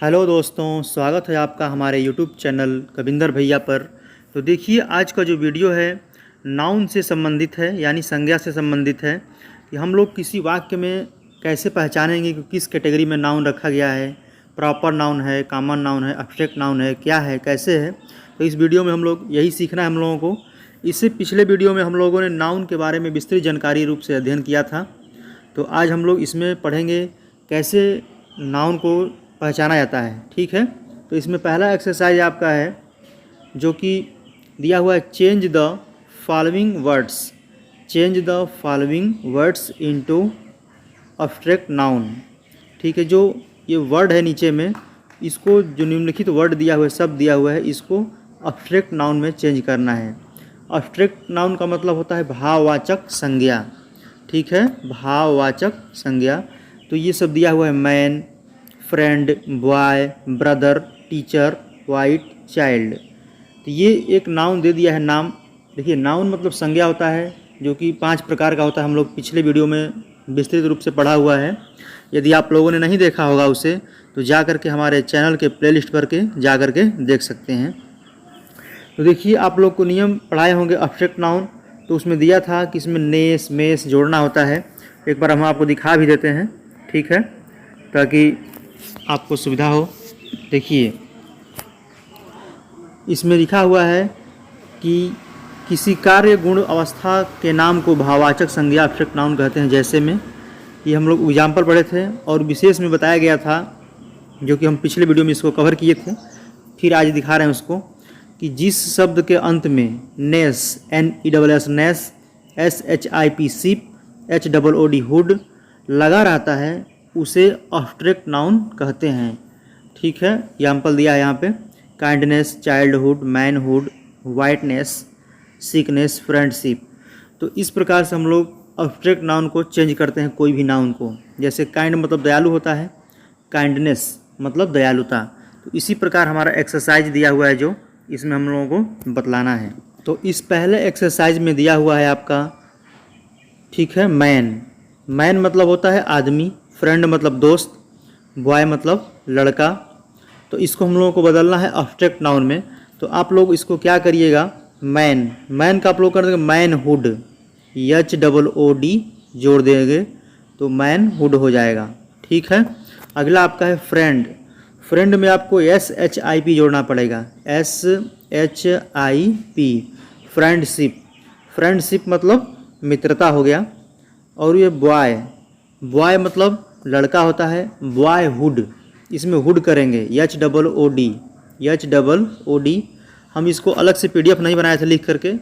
Hello दोस्तों, स्वागत है आपका हमारे यूट्यूब चैनल कविंदर भैया पर। तो देखिए, आज का जो वीडियो है नाउन से संबंधित है, यानी संज्ञा से संबंधित है कि हम लोग किसी वाक्य में कैसे पहचानेंगे कि किस कैटेगरी में नाउन रखा गया है। प्रॉपर नाउन है, कॉमन नाउन है, एब्स्ट्रैक्ट नाउन है, क्या है, कैसे है। तो इस वीडियो में हम लोग यही सीखना है हम लोगों को। इससे पिछले वीडियो में हम लोगों ने नाउन के बारे में विस्तृत जानकारी रूप से अध्ययन किया था। तो आज हम लोग इसमें पढ़ेंगे कैसे नाउन को पहचाना जाता है। ठीक है, तो इसमें पहला एक्सरसाइज आपका है जो कि दिया हुआ है, change the following words. Change the following words into abstract noun. ठीक है, जो ये वर्ड है नीचे में, इसको जो निम्नलिखित वर्ड दिया हुआ है, शब्द दिया हुआ है, इसको एब्स्ट्रैक्ट नाउन में चेंज करना है। एब्स्ट्रैक्ट नाउन का मतलब होता है भाववाचक संज्ञा। ठीक है, भाववाचक संज्ञा। तो ये सब दिया हुआ है, man, friend, boy, brother, teacher, white, child. तो ये एक नाउन दे दिया है, नाम। देखिए, नाउन मतलब संज्ञा होता है जो कि 5 प्रकार का होता है। हम लोग पिछले वीडियो में विस्तृत रूप से पढ़ा हुआ है। यदि आप लोगों ने नहीं देखा होगा उसे, तो जा करके हमारे चैनल के प्लेलिस्ट पर के जा करके देख सकते हैं। तो देखिए, आप लोग को नियम पढ़ाए होंगे एब्स्ट्रैक्ट नाउन। तो उसमें दिया था कि इसमें नेस, मेस जोड़ना होता है। एक बार हम आपको दिखा भी देते हैं, ठीक है, ताकि आपको सुविधा हो। देखिए, इसमें लिखा हुआ है कि किसी कार्य, गुण, अवस्था के नाम को भाववाचक संज्ञा एब्स्ट्रैक्ट नाउन कहते हैं। जैसे में ये हम लोग एग्जाम्पल पढ़े थे और विशेष में बताया गया था, जो कि हम पिछले वीडियो में इसको कवर किए थे। फिर आज दिखा रहे हैं उसको कि जिस शब्द के अंत में नेस, NESS, नेस, SHIP शिप, HOOD हुड लगा रहता है, उसे एब्स्ट्रैक्ट नाउन कहते हैं। ठीक है, एग्जाम्पल दिया है यहाँ पे, kindness, childhood, manhood, whiteness, sickness, friendship. तो इस प्रकार से हम लोग एब्स्ट्रैक्ट नाउन को चेंज करते हैं, कोई भी नाउन को। जैसे काइंड मतलब दयालु होता है, काइंडनेस मतलब दयालुता। तो इसी प्रकार हमारा एक्सरसाइज दिया हुआ है, जो इसमें हम लोगों को बतलाना है। तो इस पहले एक्सरसाइज में दिया हुआ है आपका, ठीक है, मैन। मैन मतलब होता है आदमी, फ्रेंड मतलब दोस्त, बॉय मतलब लड़का। तो इसको हम लोगों को बदलना है एब्स्ट्रैक्ट नाउन में। तो आप लोग इसको क्या करिएगा, मैन, मैन का आप लोग कर देंगे मैनहुड, HOOD जोड़ देंगे तो मैनहुड हो जाएगा। ठीक है, अगला आपका है फ्रेंड। फ्रेंड में आपको SHIP जोड़ना पड़ेगा, SHIP, फ्रेंडशिप। फ्रेंडशिप मतलब मित्रता हो गया। और ये बॉय, बॉय मतलब लड़का होता है, बॉयहुड, इसमें हुड करेंगे, HOOD। हम इसको अलग से PDF नहीं बनाए थे लिख करके,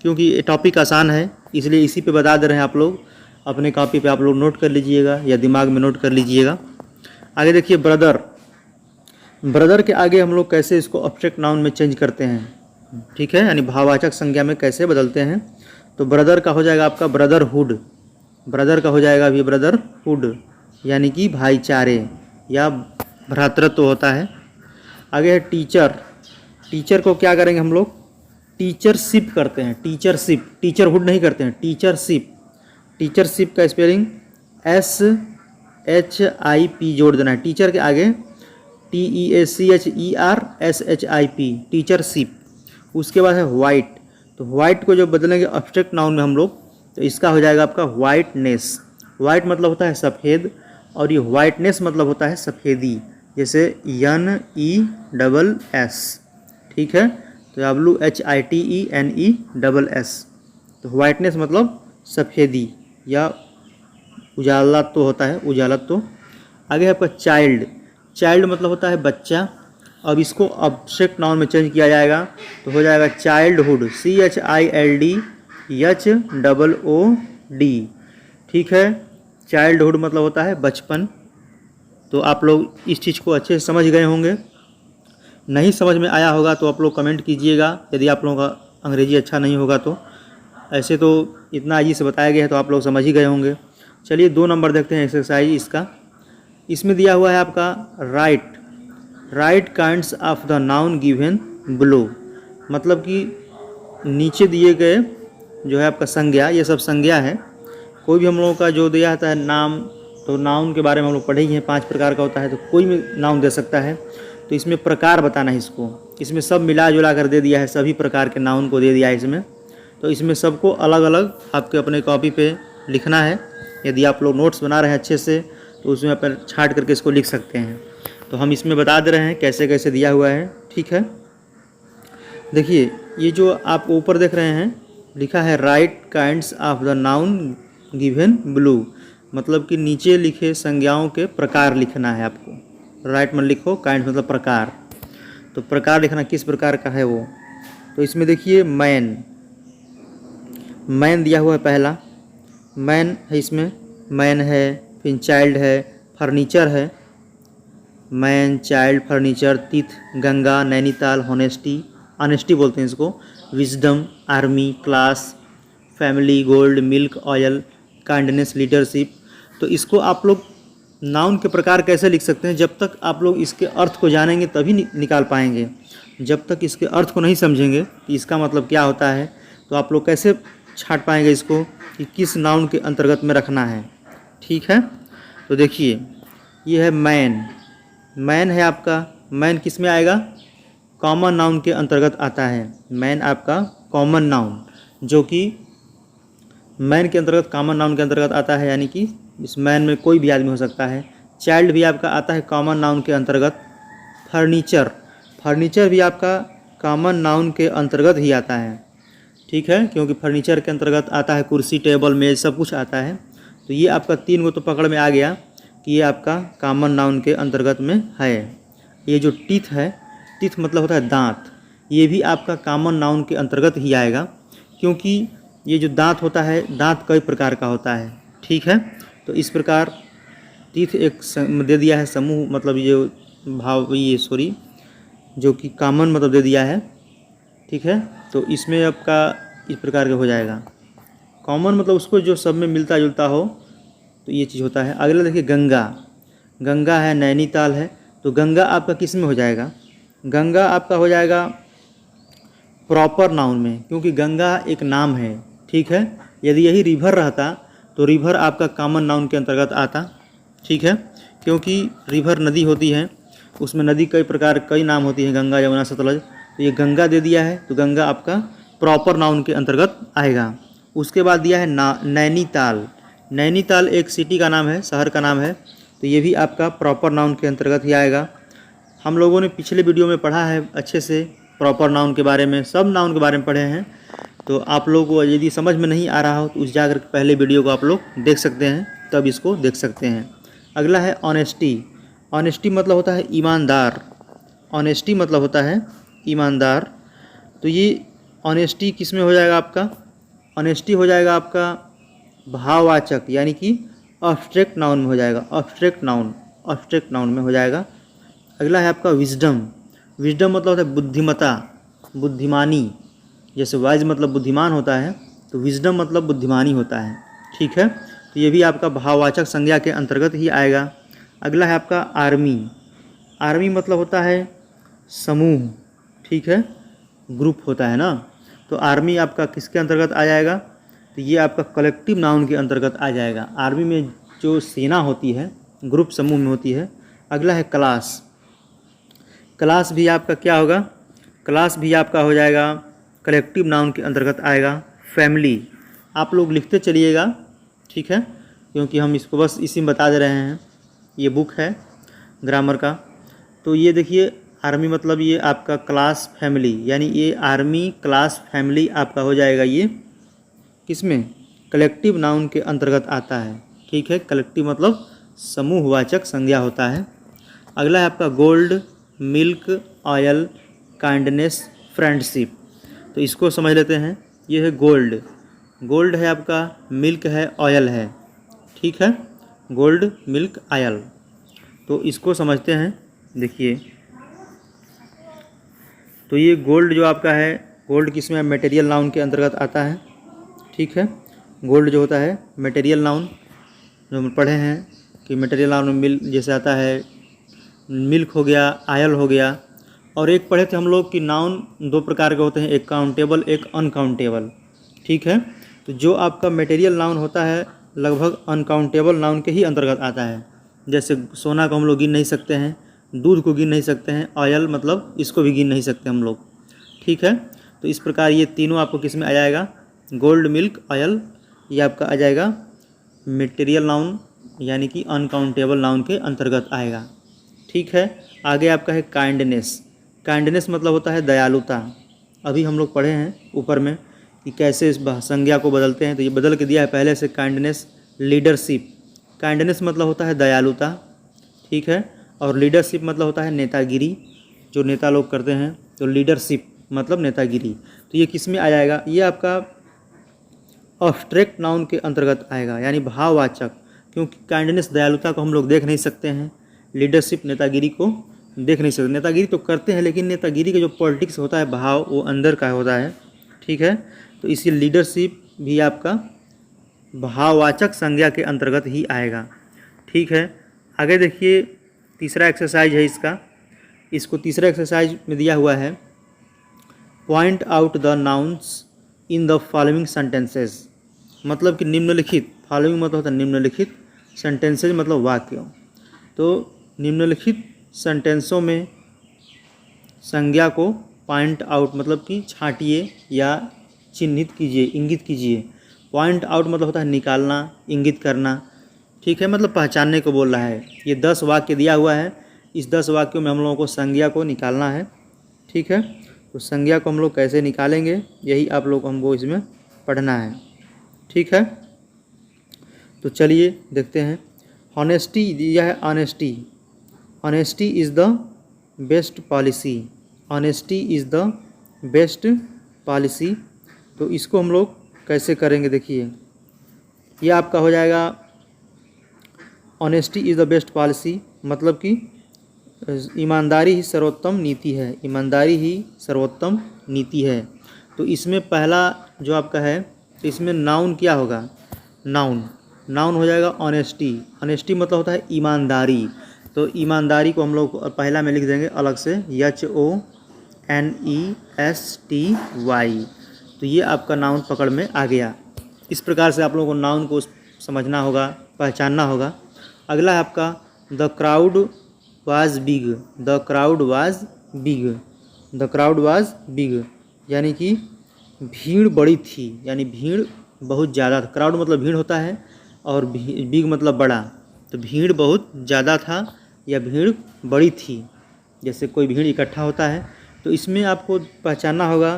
क्योंकि ये टॉपिक आसान है, इसलिए इसी पे बता दे रहे हैं। आप लोग अपने कॉपी पे आप लोग नोट कर लीजिएगा या दिमाग में नोट कर लीजिएगा। आगे देखिए, ब्रदर। ब्रदर के आगे हम लोग कैसे इसको एब्स्ट्रैक्ट नाउन में चेंज करते हैं, ठीक है, यानी भाववाचक संज्ञा में कैसे बदलते हैं। तो ब्रदर का हो जाएगा आपका ब्रदरहुड, ब्रदर का हो जाएगा अभी ब्रदरहुड, यानी कि भाईचारे या भ्रातृत्व होता है। आगे है टीचर। टीचर को क्या करेंगे हम लोग, टीचरशिप करते हैं, टीचरशिप, टीचरहुड नहीं करते हैं, टीचरशिप। टीचरशिप का स्पेलिंग SHIP जोड़ देना है, टीचर के आगे TEACHERSHIP, टीचरशिप। उसके बाद है वाइट। तो वाइट को जो बदलेंगे एब्स्ट्रैक्ट नाउन में हम लोग, तो इसका हो जाएगा आपका वाइटनेस। वाइट मतलब होता है सफ़ेद, और ये वाइटनेस मतलब होता है सफ़ेदी, जैसे NESS। ठीक है, तो WHITENESS। तो वाइटनेस मतलब सफ़ेदी या उजाला तो होता है, उजाला तो। आगे है आपका चाइल्ड। चाइल्ड मतलब होता है बच्चा। अब इसको एब्स्ट्रैक्ट नाउन में चेंज किया जाएगा, तो हो जाएगा चाइल्डहुड, CHILDHOOD। ठीक है, चाइल्डहुड मतलब होता है बचपन। तो आप लोग इस चीज़ को अच्छे से समझ गए होंगे। नहीं समझ में आया होगा तो आप लोग कमेंट कीजिएगा, यदि आप लोगों का अंग्रेजी अच्छा नहीं होगा तो। ऐसे तो इतना ईजी से बताया गया है, तो आप लोग समझ ही गए होंगे। चलिए 2 नंबर देखते हैं एक्सरसाइज इसका। इसमें दिया हुआ है आपका right. Right kinds of the noun given below, मतलब कि नीचे दिए गए जो है आपका संज्ञा, ये सब संज्ञा है। कोई भी हम लोगों का जो दिया जाता है नाम, तो नाउन के बारे में हम लोग पढ़े ही हैं, 5 प्रकार का होता है, तो कोई भी नाउन दे सकता है। तो इसमें प्रकार बताना है इसको, इसमें सब मिला जुला कर दे दिया है, सभी प्रकार के नाउन को दे दिया है इसमें। तो इसमें सबको अलग अलग आपके अपने कॉपी पे लिखना है। यदि आप लोग नोट्स बना रहे हैं अच्छे से तो उसमें अपन छाट करके इसको लिख सकते हैं। तो हम इसमें बता दे रहे हैं कैसे कैसे दिया हुआ है, ठीक है। देखिए ये जो आप ऊपर देख रहे हैं लिखा है right kinds of the noun given blue, मतलब कि नीचे लिखे संज्ञाओं के प्रकार लिखना है आपको। राइट में लिखो, काइंड्स मतलब प्रकार, तो प्रकार लिखना किस प्रकार का है वो। तो इसमें देखिए मैन, मैन दिया हुआ है, पहला मैन है, इसमें मैन है, फिर चाइल्ड है, फर्नीचर है, मैन चाइल्ड फर्नीचर, तीर्थ गंगा, नैनीताल, होनेस्टी, ऑनेस्टी बोलते हैं इसको, wisdom, army, class, family, gold, milk, oil, kindness, leadership. तो इसको आप लोग नाउन के प्रकार कैसे लिख सकते हैं, जब तक आप लोग इसके अर्थ को जानेंगे तभी निकाल पाएंगे। जब तक इसके अर्थ को नहीं समझेंगे कि इसका मतलब क्या होता है तो आप लोग कैसे छाट पाएंगे इसको कि किस नाउन के अंतर्गत में रखना है, ठीक है। तो देखिए ये है मैन, मैन है आपका, मैन किस में आएगा, कॉमन नाउन के अंतर्गत आता है। मैन आपका कॉमन नाउन, जो कि मैन के अंतर्गत कॉमन नाउन के अंतर्गत आता है, यानी कि इस मैन में कोई भी आदमी हो सकता है। चाइल्ड भी आपका आता है कॉमन नाउन के अंतर्गत। फर्नीचर, फर्नीचर भी आपका कॉमन नाउन के अंतर्गत ही आता है, ठीक है, क्योंकि फर्नीचर के अंतर्गत आता है कुर्सी, टेबल, मेज, सब कुछ आता है। तो ये आपका 3 को तो पकड़ में आ गया कि ये आपका कॉमन नाउन के अंतर्गत में है। ये जो टीथ है, टीथ मतलब होता है दांत, ये भी आपका कॉमन नाउन के अंतर्गत ही आएगा, क्योंकि ये जो दांत होता है, दांत कई प्रकार का होता है, ठीक है। तो इस प्रकार टीथ एक दे दिया है समूह, मतलब ये भाव ये सॉरी जो कि कॉमन मतलब दे दिया है, ठीक है। तो इसमें आपका इस प्रकार का हो जाएगा, कॉमन मतलब उसको जो सब में मिलता जुलता हो, तो ये चीज़ होता है। अगला देखिए गंगा, गंगा है, नैनीताल है, तो गंगा आपका किस में हो जाएगा, गंगा आपका हो जाएगा प्रॉपर नाउन में, क्योंकि गंगा एक नाम है, ठीक है। यदि यही रिवर रहता तो रिवर आपका कॉमन नाउन के अंतर्गत आता, ठीक है, क्योंकि रिवर नदी होती है, उसमें नदी कई प्रकार कई नाम होती है, गंगा, यमुना, सतलज। तो ये गंगा दे दिया है, तो गंगा आपका प्रॉपर नाउन के अंतर्गत आएगा। उसके बाद दिया है नैनीताल, नैनीताल एक सिटी का नाम है, शहर का नाम है, तो ये भी आपका प्रॉपर नाउन के अंतर्गत ही आएगा। हम लोगों ने पिछले वीडियो में पढ़ा है अच्छे से प्रॉपर नाउन के बारे में, सब नाउन के बारे में पढ़े हैं। तो आप लोग को यदि समझ में नहीं आ रहा हो तो उस जाकर पहले वीडियो को आप लोग देख सकते हैं, तब इसको देख सकते हैं। अगला है ऑनेस्टी, ऑनेस्टी मतलब होता है ईमानदार, ऑनेस्टी मतलब होता है ईमानदार। तो ये ऑनेस्टी किस में हो जाएगा आपका, ऑनेस्टी हो जाएगा आपका भाववाचक, यानी कि अब्स्ट्रैक्ट नाउन में हो जाएगा, अब्स्ट्रैक्ट नाउन, अब्स्ट्रैक्ट नाउन में हो जाएगा। अगला है आपका विजडम, विजडम मतलब होता है बुद्धिमता, बुद्धिमानी। जैसे वाइज मतलब बुद्धिमान होता है, तो विजडम मतलब बुद्धिमानी होता है, ठीक है। तो ये भी आपका भाववाचक संज्ञा के अंतर्गत ही आएगा। अगला है आपका आर्मी, आर्मी मतलब होता है समूह, ठीक है, ग्रुप होता है ना। तो आर्मी आपका किसके अंतर्गत आ जाएगा, तो ये आपका कलेक्टिव नाउन के अंतर्गत आ जाएगा। आर्मी में जो सेना होती है, ग्रुप समूह में होती है। अगला है क्लास, क्लास भी आपका क्या होगा, क्लास भी आपका हो जाएगा कलेक्टिव नाउन के अंतर्गत आएगा। फैमिली आप लोग लिखते चलिएगा, ठीक है, क्योंकि हम इसको बस इसी में बता दे रहे हैं, ये बुक है ग्रामर का। तो ये देखिए आर्मी मतलब ये आपका क्लास फैमिली, यानी ये आर्मी क्लास फैमिली आपका हो जाएगा, ये किसमें, कलेक्टिव नाउन के अंतर्गत आता है, ठीक है। कलेक्टिव मतलब समूहवाचक संज्ञा होता है। अगला है आपका gold, milk, oil, kindness, friendship. तो इसको समझ लेते हैं। ये है गोल्ड, गोल्ड है आपका, मिल्क है, ऑयल है, ठीक है, गोल्ड, मिल्क, ऑयल। तो इसको समझते हैं। देखिए तो ये गोल्ड जो आपका है, गोल्ड किसमें, मटेरियल नाउन के अंतर्गत आता है, ठीक है। गोल्ड जो होता है मटेरियल नाउन, जो हम पढ़े हैं कि मटेरियल नाउन में मिल्क जैसे आता है, मिल्क हो गया, ऑयल हो गया। और एक पढ़े थे हम लोग कि नाउन 2 प्रकार के होते हैं, एक काउंटेबल, एक अनकाउंटेबल, ठीक है। तो जो आपका मटेरियल नाउन होता है लगभग अनकाउंटेबल नाउन के ही अंतर्गत आता है। जैसे सोना को हम लोग गिन नहीं सकते हैं, दूध को गिन नहीं सकते हैं, ऑयल मतलब इसको भी गिन नहीं सकते हम लोग। ठीक है, तो इस प्रकार ये तीनों आपको किस में आ जाएगा, गोल्ड, मिल्क, ऑयल, ये आपका आ जाएगा मटेरियल नाउन यानी कि अनकाउंटेबल नाउन के अंतर्गत आएगा। ठीक है, आगे आपका है काइंडनेस। काइंडनेस मतलब होता है दयालुता। अभी हम लोग पढ़े हैं ऊपर में कि कैसे इस संज्ञा को बदलते हैं, तो ये बदल के दिया है पहले से काइंडनेस। लीडरशिप, काइंडनेस मतलब होता है दयालुता। ठीक है, और लीडरशिप मतलब होता है नेतागिरी, जो नेता लोग करते हैं, तो लीडरशिप मतलब नेतागिरी। तो ये किस में आ जाएगा, ये आपका अब्स्ट्रैक्ट नाउन के अंतर्गत आएगा यानी भाववाचक, क्योंकि काइंडनेस दयालुता को हम लोग देख नहीं सकते हैं, लीडरशिप नेतागिरी को देख नहीं सकते। नेतागिरी तो करते हैं लेकिन नेतागिरी का जो पॉलिटिक्स होता है, भाव, वो अंदर का होता है। ठीक है, तो इसी लीडरशिप भी आपका भाववाचक संज्ञा के अंतर्गत ही आएगा। ठीक है, आगे देखिए तीसरा एक्सरसाइज है इसको तीसरा एक्सरसाइज में दिया हुआ है, point out the nouns in the following sentences. मतलब कि निम्नलिखित, फॉलोइंग मतलब होता है निम्नलिखित, सेंटेंसेज मतलब वाक्य। तो निम्नलिखित सेंटेंसों में संज्ञा को पॉइंट आउट मतलब कि छांटिए या चिन्हित कीजिए, इंगित कीजिए। पॉइंट आउट मतलब होता है निकालना, इंगित करना। ठीक है, मतलब पहचानने को बोल रहा है। ये 10 वाक्य दिया हुआ है, इस 10 वाक्यों में हम लोगों को संज्ञा को निकालना है। ठीक है, तो संज्ञा को हम लोग कैसे निकालेंगे, यही आप लोग हमको इसमें पढ़ना है। ठीक है, तो चलिए देखते हैं। ऑनेस्टी दिया है, honesty. Honesty is the best policy. Honesty is the best policy. तो इसको हम लोग कैसे करेंगे, देखिए ये आपका हो जाएगा honesty is the best policy, मतलब कि ईमानदारी ही सर्वोत्तम नीति है। ईमानदारी ही सर्वोत्तम नीति है। तो इसमें पहला जो आपका है, तो इसमें नाउन क्या होगा, नाउन हो जाएगा ऑनेस्टी। ऑनेस्टी मतलब होता है ईमानदारी। तो ईमानदारी को हम लोग पहला में लिख देंगे अलग से, HONESTY। तो ये आपका नाउन पकड़ में आ गया। इस प्रकार से आप लोगों को नाउन को समझना होगा, पहचानना होगा। अगला है आपका the crowd was big. The crowd was big. The crowd was big यानी कि भीड़ बड़ी थी, यानी भीड़ बहुत ज़्यादा था। क्राउड मतलब भीड़ होता है और बिग मतलब बड़ा, तो भीड़ बहुत ज़्यादा था या भीड़ बड़ी थी, जैसे कोई भीड़ इकट्ठा होता है। तो इसमें आपको पहचानना होगा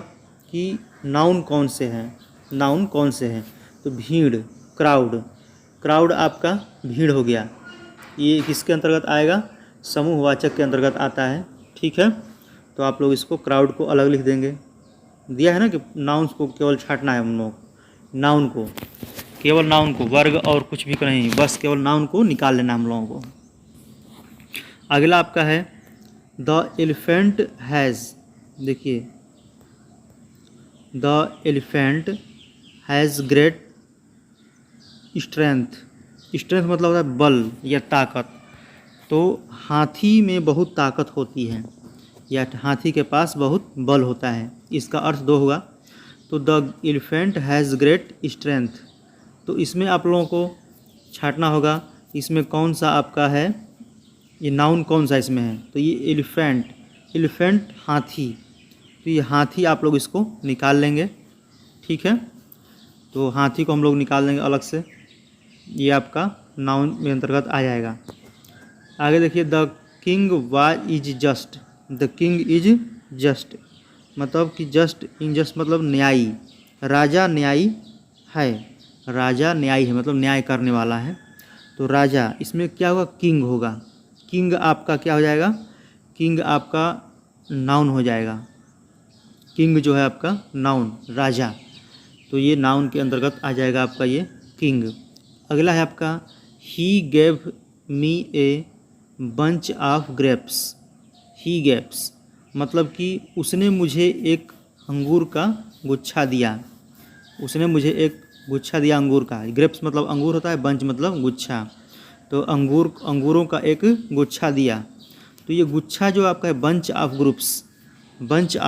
कि नाउन कौन से हैं, नाउन कौन से हैं। तो भीड़, क्राउड आपका भीड़ हो गया। ये किसके अंतर्गत आएगा, समूहवाचक के अंतर्गत आता है। ठीक है, तो आप लोग इसको क्राउड को अलग लिख देंगे। दिया है ना कि नाउन्स को केवल छांटना है हम लोग, नाउन को, केवल नाउन को, वर्ग और कुछ भी नहीं, बस केवल नाउन को निकाल लेना हम लोगों को। अगला आपका है द एलिफेंट हैज़। देखिए the elephant has great strength. Strength मतलब होता है बल या ताकत। तो हाथी में बहुत ताकत होती है या हाथी के पास बहुत बल होता है, इसका अर्थ दो होगा। तो the elephant has great strength, तो इसमें आप लोगों को छांटना होगा, इसमें कौन सा आपका है, ये नाउन कौन सा इसमें है। तो ये एलिफेंट हाथी, तो ये हाथी आप लोग इसको निकाल लेंगे। ठीक है, तो हाथी को हम लोग निकाल देंगे अलग से, ये आपका नाउन में अंतर्गत आ जाएगा। आगे देखिए the king was is just. The king is just मतलब कि जस्ट, इनजस्ट मतलब न्यायी। राजा न्यायी है, राजा न्यायी है मतलब न्याय करने वाला है। तो राजा, इसमें क्या होगा, किंग होगा। किंग आपका क्या हो जाएगा, किंग आपका नाउन हो जाएगा। किंग जो है आपका नाउन, राजा, तो ये नाउन के अंतर्गत आ जाएगा आपका ये किंग। अगला है आपका he gave me a bunch of grapes. He gaves मतलब कि उसने मुझे एक अंगूर का गुच्छा दिया। उसने मुझे एक गुच्छा दिया अंगूर का। ग्रेप्स मतलब अंगूर होता है, बंच मतलब गुच्छा। तो अंगूरों का एक गुच्छा दिया। तो ये गुच्छा जो आपका है बंच ऑफ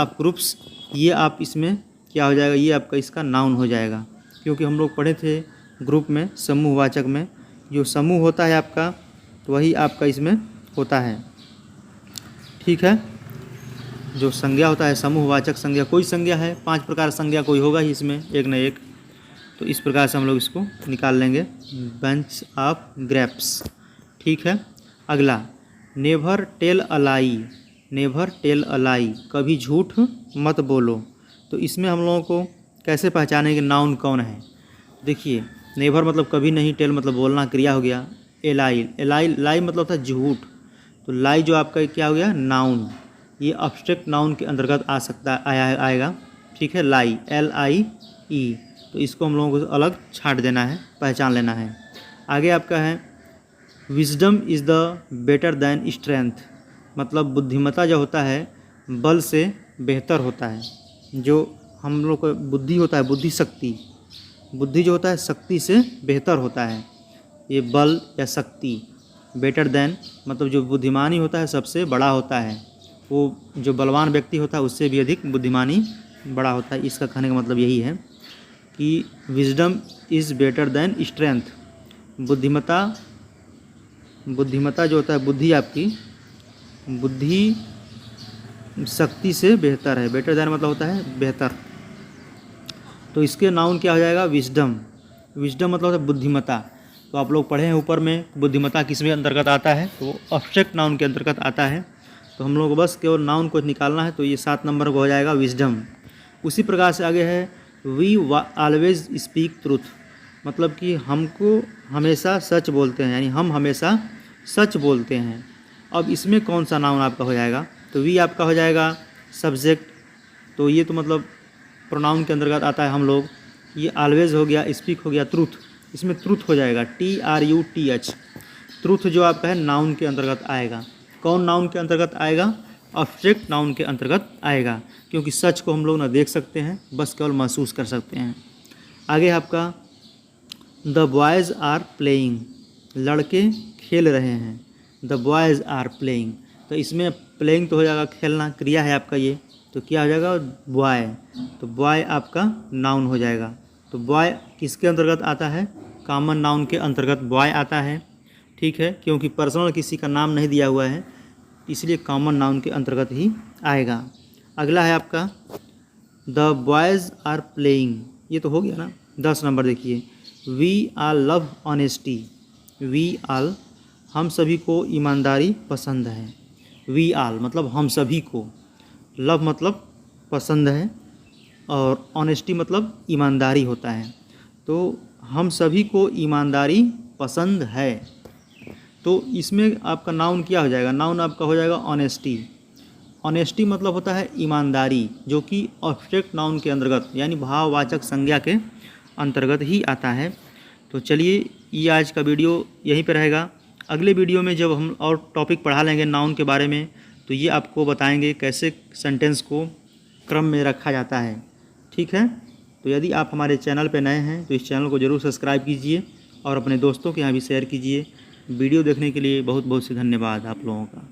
ग्रुप्स, ये आप इसमें क्या हो जाएगा, ये आपका इसका नाउन हो जाएगा। क्योंकि हम लोग पढ़े थे ग्रुप में, समूहवाचक में जो समूह होता है आपका तो वही आपका इसमें होता है। ठीक है, जो संज्ञा होता है समूहवाचक संज्ञा, कोई संज्ञा है, 5 प्रकार संज्ञा कोई होगा ही इसमें एक न एक, तो इस प्रकार से हम लोग इसको निकाल लेंगे। Bunch of grapes. ठीक है, अगला never tell a lie, never tell a lie, कभी झूठ मत बोलो। तो इसमें हम लोगों को कैसे पहचानेंगे नाउन कौन है? देखिए, नेवर मतलब कभी नहीं, टेल मतलब बोलना, क्रिया हो गया। एलाई, एलाई लाई मतलब था झूठ, तो लाई जो आपका क्या हो गया? नाउन। ये अब्स्ट्रैक्ट नाउन के अंतर्गत आ सकता आएगा। ठीक है, लाई, LIE, तो इसको हम लोगों को अलग छांट देना है, पहचान लेना है। आगे आपका है wisdom is the better than strength, मतलब बुद्धिमत्ता जो होता है बल से बेहतर होता है। जो हम लोग को बुद्धि होता है, बुद्धि शक्ति, बुद्धि जो होता है शक्ति से बेहतर होता है, ये बल या शक्ति। बेटर दैन मतलब जो बुद्धिमानी होता है सबसे बड़ा होता है, वो जो बलवान व्यक्ति होता है उससे भी अधिक बुद्धिमानी बड़ा होता है। इसका कहने का मतलब यही है कि wisdom is better than strength, बुद्धिमत्ता जो होता है, बुद्धि आपकी, बुद्धि शक्ति से बेहतर है। बेटर दैन मतलब होता है बेहतर, तो इसके नाउन क्या हो जाएगा? विजडम। विजडम मतलब होता है बुद्धिमत्ता। तो आप लोग पढ़े हैं ऊपर में बुद्धिमत्ता किस में अंतर्गत आता है, तो अब्स्ट्रैक्ट नाउन के अंतर्गत आता है। तो हम लोग को बस केवल नाउन को निकालना है, तो ये 7 नंबर को हो जाएगा विजडम। उसी प्रकार से आगे है वी ऑलवेज स्पीक ट्रूथ, मतलब कि हमको हमेशा सच बोलते हैं, यानी हम हमेशा सच बोलते हैं। अब इसमें कौन सा नाउन आपका हो जाएगा? तो वी आपका हो जाएगा सब्जेक्ट, तो ये तो मतलब प्रोनाउन के अंतर्गत आता है हम लोग। ये ऑलवेज हो गया, स्पीक हो गया, ट्रूथ, इसमें ट्रूथ हो जाएगा, TRUTH। ट्रूथ जो आपका है नाउन के अंतर्गत आएगा। कौन नाउन के अंतर्गत आएगा? अब्स्ट्रैक्ट नाउन के अंतर्गत आएगा, क्योंकि सच को हम लोग ना देख सकते हैं, बस केवल महसूस कर सकते हैं। आगे आपका द बॉयज़ आर प्लेइंग, लड़के खेल रहे हैं। द बॉयज़ आर प्लेइंग, तो इसमें प्लेइंग तो हो जाएगा खेलना, क्रिया है आपका ये, तो क्या हो जाएगा? बॉय। तो बॉय आपका नाउन हो जाएगा। तो बॉय किसके अंतर्गत आता है? कॉमन नाउन के अंतर्गत बॉय आता है। ठीक है, क्योंकि पर्सनल किसी का नाम नहीं दिया हुआ है, इसलिए कॉमन नाउन के अंतर्गत ही आएगा। अगला है आपका द बॉयज़ आर प्लेइंग, ये तो हो गया ना। 10 नंबर देखिए, we all love honesty, we all हम सभी को ईमानदारी पसंद है। वी आल मतलब हम सभी को, लव मतलब पसंद है, और ऑनेस्टी मतलब ईमानदारी होता है। तो हम सभी को ईमानदारी पसंद है, तो इसमें आपका नाउन क्या हो जाएगा? नाउन आपका हो जाएगा ऑनेस्टी। ऑनेस्टी मतलब होता है ईमानदारी, जो कि ऑब्स्ट्रैक्ट नाउन के अंतर्गत यानी भाववाचक संज्ञा के अंतर्गत ही आता है। तो चलिए, ये आज का वीडियो यहीं पे रहेगा। अगले वीडियो में जब हम और टॉपिक पढ़ा लेंगे नाउन के बारे में, तो ये आपको बताएंगे कैसे सेंटेंस को क्रम में रखा जाता है। ठीक है, तो यदि आप हमारे चैनल पर नए हैं तो इस चैनल को ज़रूर सब्सक्राइब कीजिए और अपने दोस्तों के यहाँ भी शेयर कीजिए। वीडियो देखने के लिए बहुत बहुत से धन्यवाद आप लोगों का।